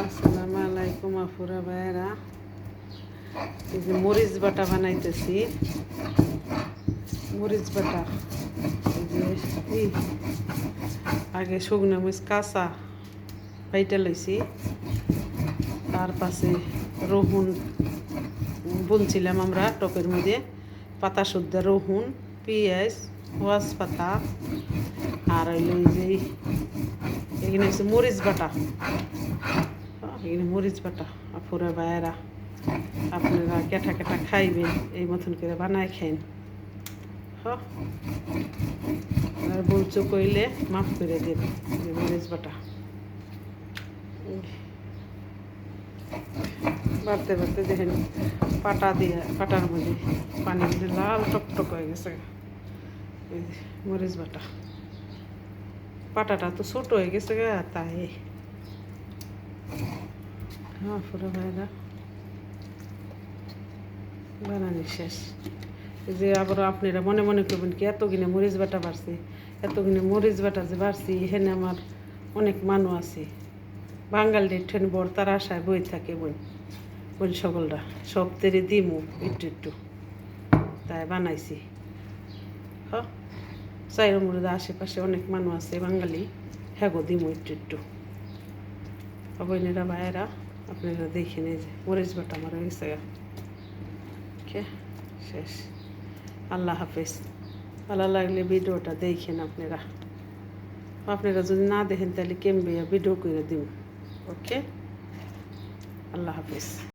আসসালামু আলাইকুম আফুরা ভাইয়েরা। এই যে মরিচ বাটা বানাইতেছি। মরিচ বাটা এই যে আগে শুকনো মরিচ কাঁচা বাইটা লইছি, তার পাশে রসুন বুনছিলাম আমরা টপের মধ্যে, পাতা শুদ্ধ রসুন, পেঁয়াজ, ওয়াজ পাতা, আর হইল এই যে এখানে হচ্ছে মরিচ বাটা। এখানে মরিচ বাটা আফুরা ভাইয়েরা, আপনারা কেটা কেটা খাইবেন, এই মতন করে বানায় খাইন। আর বলছো কইলে মাফ করে দেব। মরিচ বাটা বাড়তে বাড়তে দেখেন পাটা দিয়ে, পাটার মধ্যে পানি দিয়ে লাল টকটক হয়ে গেছে। এই মরিচ বাটা, পাটাটা তো ছোট হয়ে গেছে গা, তাই পুরো ভাইরা বানানি শেষ। এই যে আবার আপনারা মনে মনে করবেন কি এত কিনে মরিচ বাটা বাড়ছে, এত কিনে মরিচ বাটা যে বাড়ছি, এখানে আমার অনেক মানুষ আছে বাঙালির ঠেন বড়, তার আশায় বই থাকে বোন সকলরা সব তেরে দিমু একটু একটু, তাই বানাইছি। চাইর মুড়ির আশেপাশে অনেক মানুষ আছে বাঙালি, হ্যাঁ গো দিমু একটু একটু। বোনেরা ভাইয়েরা আপনারা দেখে নিয়ে যে মরিচ বাটা আমার হয়ে গেছে শেষ। আল্লাহ হাফেজ। ভালো লাগলে ভিডিওটা দেখেন আপনারা। আপনারা যদি না দেখেন তাহলে কেমবে ভিডিও করে দিব। ওকে, আল্লাহ হাফেজ।